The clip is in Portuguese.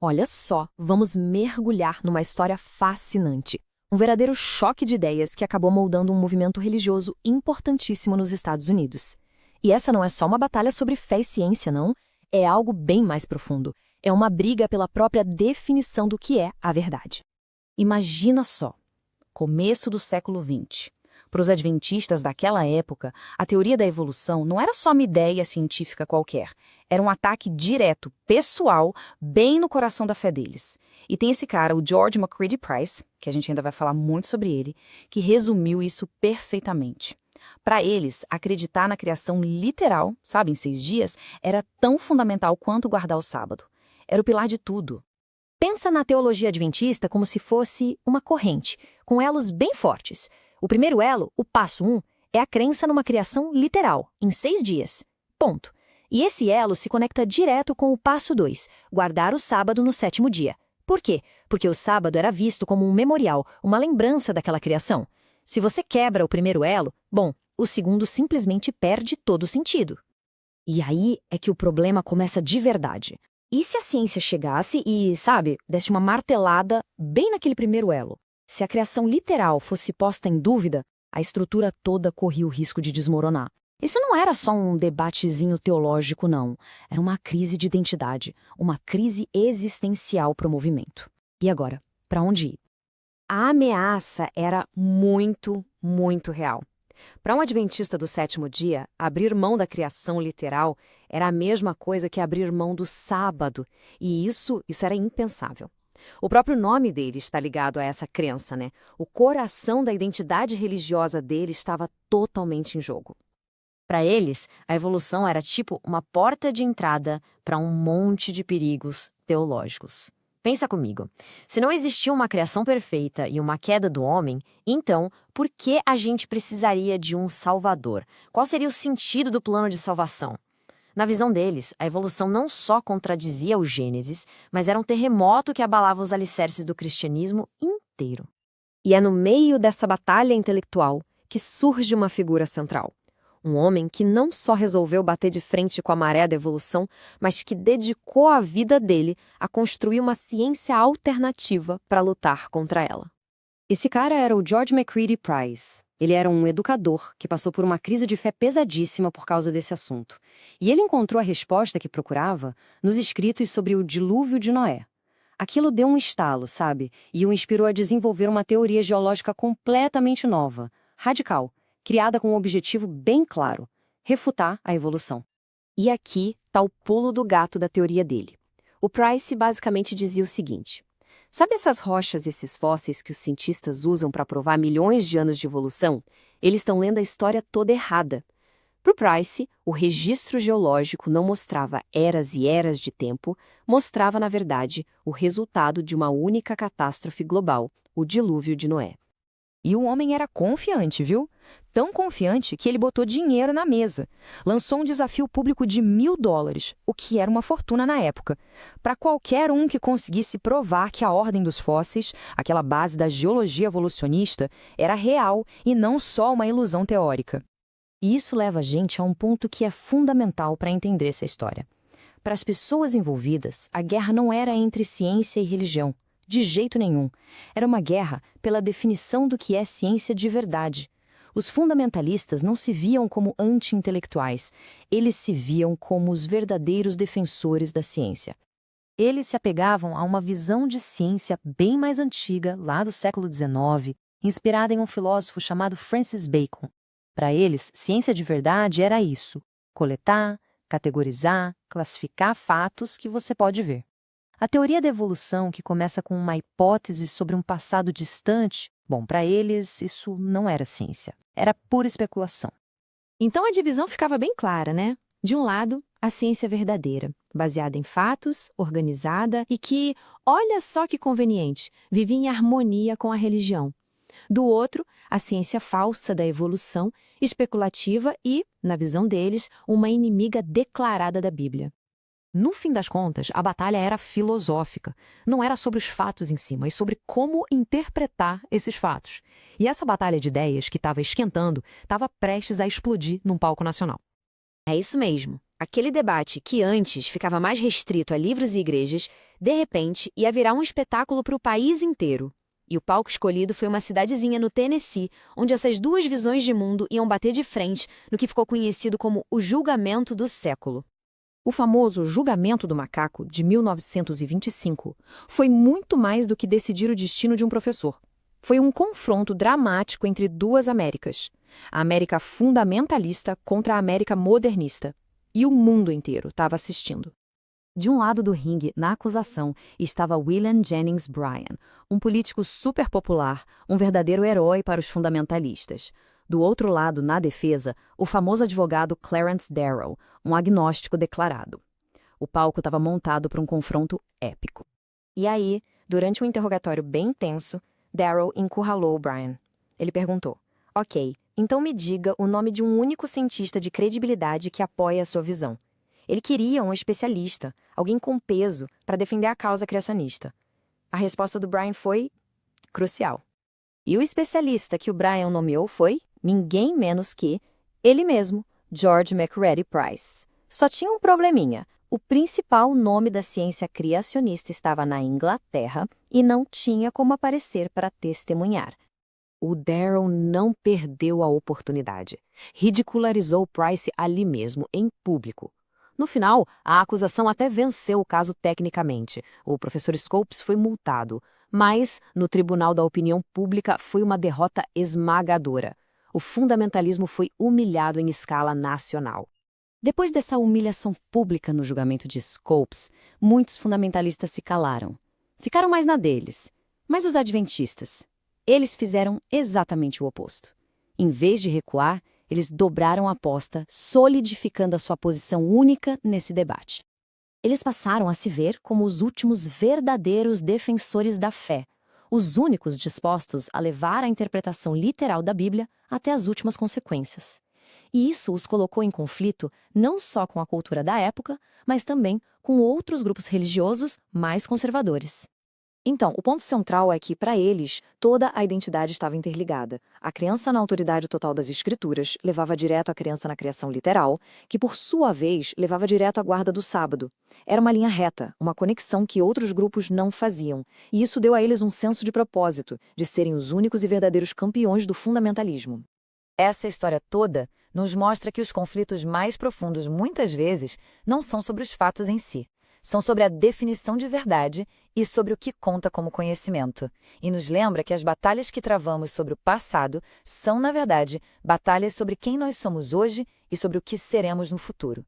Olha só, vamos mergulhar numa história fascinante. Um verdadeiro choque de ideias que acabou moldando um movimento religioso importantíssimo nos Estados Unidos. E essa não é só uma batalha sobre fé e ciência, não. É algo bem mais profundo. É uma briga pela própria definição do que é a verdade. Imagina só, começo do século XX. Para os adventistas daquela época, a teoria da evolução não era só uma ideia científica qualquer. Era um ataque direto, pessoal, bem no coração da fé deles. E tem esse cara, o George MacCready Price, que a gente ainda vai falar muito sobre ele, que resumiu isso perfeitamente. Para eles, acreditar na criação literal, sabe, em 6 dias, era tão fundamental quanto guardar o sábado. Era o pilar de tudo. Pensa na teologia adventista como se fosse uma corrente, com elos bem fortes. O primeiro elo, o passo 1, é a crença numa criação literal, em 6 dias. Ponto. E esse elo se conecta direto com o passo 2, guardar o sábado no 7º dia. Por quê? Porque o sábado era visto como um memorial, uma lembrança daquela criação. Se você quebra o primeiro elo, bom, o segundo simplesmente perde todo o sentido. E aí é que o problema começa de verdade. E se a ciência chegasse e, sabe, desse uma martelada bem naquele primeiro elo? Se a criação literal fosse posta em dúvida, a estrutura toda corria o risco de desmoronar. Isso não era só um debatezinho teológico, não. Era uma crise de identidade, uma crise existencial para o movimento. E agora, para onde ir? A ameaça era muito, muito real. Para um adventista do 7º dia, abrir mão da criação literal era a mesma coisa que abrir mão do sábado, e isso era impensável. O próprio nome dele está ligado a essa crença, né? O coração da identidade religiosa dele estava totalmente em jogo. Para eles, a evolução era tipo uma porta de entrada para um monte de perigos teológicos. Pensa comigo, se não existia uma criação perfeita e uma queda do homem, então, por que a gente precisaria de um salvador? Qual seria o sentido do plano de salvação? Na visão deles, a evolução não só contradizia o Gênesis, mas era um terremoto que abalava os alicerces do cristianismo inteiro. E é no meio dessa batalha intelectual que surge uma figura central. Um homem que não só resolveu bater de frente com a maré da evolução, mas que dedicou a vida dele a construir uma ciência alternativa para lutar contra ela. Esse cara era o George MacCready Price. Ele era um educador que passou por uma crise de fé pesadíssima por causa desse assunto. E ele encontrou a resposta que procurava nos escritos sobre o dilúvio de Noé. Aquilo deu um estalo, sabe? E o inspirou a desenvolver uma teoria geológica completamente nova, radical, criada com um objetivo bem claro: refutar a evolução. E aqui está o pulo do gato da teoria dele. O Price basicamente dizia o seguinte: sabe essas rochas e esses fósseis que os cientistas usam para provar milhões de anos de evolução? Eles estão lendo a história toda errada. Para o Price, o registro geológico não mostrava eras e eras de tempo, mostrava, na verdade, o resultado de uma única catástrofe global, o dilúvio de Noé. E o homem era confiante, viu? Tão confiante que ele botou dinheiro na mesa. Lançou um desafio público de $1.000, o que era uma fortuna na época, para qualquer um que conseguisse provar que a ordem dos fósseis, aquela base da geologia evolucionista, era real e não só uma ilusão teórica. E isso leva a gente a um ponto que é fundamental para entender essa história. Para as pessoas envolvidas, a guerra não era entre ciência e religião. De jeito nenhum. Era uma guerra pela definição do que é ciência de verdade. Os fundamentalistas não se viam como anti-intelectuais. Eles se viam como os verdadeiros defensores da ciência. Eles se apegavam a uma visão de ciência bem mais antiga, lá do século XIX, inspirada em um filósofo chamado Francis Bacon. Para eles, ciência de verdade era isso: coletar, categorizar, classificar fatos que você pode ver. A teoria da evolução, que começa com uma hipótese sobre um passado distante, bom, para eles isso não era ciência, era pura especulação. Então a divisão ficava bem clara, né? De um lado, a ciência verdadeira, baseada em fatos, organizada e que, olha só que conveniente, vivia em harmonia com a religião. Do outro, a ciência falsa da evolução, especulativa e, na visão deles, uma inimiga declarada da Bíblia. No fim das contas, a batalha era filosófica. Não era sobre os fatos em si, mas sobre como interpretar esses fatos. E essa batalha de ideias que estava esquentando estava prestes a explodir num palco nacional. É isso mesmo. Aquele debate que antes ficava mais restrito a livros e igrejas, de repente ia virar um espetáculo para o país inteiro. E o palco escolhido foi uma cidadezinha no Tennessee, onde essas duas visões de mundo iam bater de frente no que ficou conhecido como o julgamento do século. O famoso Julgamento do Macaco, de 1925, foi muito mais do que decidir o destino de um professor. Foi um confronto dramático entre duas Américas, a América fundamentalista contra a América modernista. E o mundo inteiro estava assistindo. De um lado do ringue, na acusação, estava William Jennings Bryan, um político super popular, um verdadeiro herói para os fundamentalistas. Do outro lado, na defesa, o famoso advogado Clarence Darrow, um agnóstico declarado. O palco estava montado para um confronto épico. E aí, durante um interrogatório bem tenso, Darrow encurralou Bryan. Ele perguntou: Ok, então me diga o nome de um único cientista de credibilidade que apoia a sua visão. Ele queria um especialista, alguém com peso, para defender a causa criacionista. A resposta do Bryan foi crucial. E o especialista que o Bryan nomeou foi ninguém menos que ele mesmo, George McCready Price. Só tinha um probleminha. O principal nome da ciência criacionista estava na Inglaterra e não tinha como aparecer para testemunhar. O Darrow não perdeu a oportunidade. Ridicularizou Price ali mesmo, em público. No final, a acusação até venceu o caso tecnicamente. O professor Scopes foi multado. Mas, no Tribunal da Opinião Pública, foi uma derrota esmagadora. O fundamentalismo foi humilhado em escala nacional. Depois dessa humilhação pública no julgamento de Scopes, muitos fundamentalistas se calaram. Ficaram mais na deles. Mas os adventistas, eles fizeram exatamente o oposto. Em vez de recuar, eles dobraram a aposta, solidificando a sua posição única nesse debate. Eles passaram a se ver como os últimos verdadeiros defensores da fé, os únicos dispostos a levar a interpretação literal da Bíblia até as últimas consequências. E isso os colocou em conflito não só com a cultura da época, mas também com outros grupos religiosos mais conservadores. Então, o ponto central é que, para eles, toda a identidade estava interligada. A crença na autoridade total das Escrituras levava direto à crença na criação literal, que, por sua vez, levava direto à guarda do sábado. Era uma linha reta, uma conexão que outros grupos não faziam. E isso deu a eles um senso de propósito, de serem os únicos e verdadeiros campeões do fundamentalismo. Essa história toda nos mostra que os conflitos mais profundos, muitas vezes, não são sobre os fatos em si. São sobre a definição de verdade e sobre o que conta como conhecimento. E nos lembra que as batalhas que travamos sobre o passado são, na verdade, batalhas sobre quem nós somos hoje e sobre o que seremos no futuro.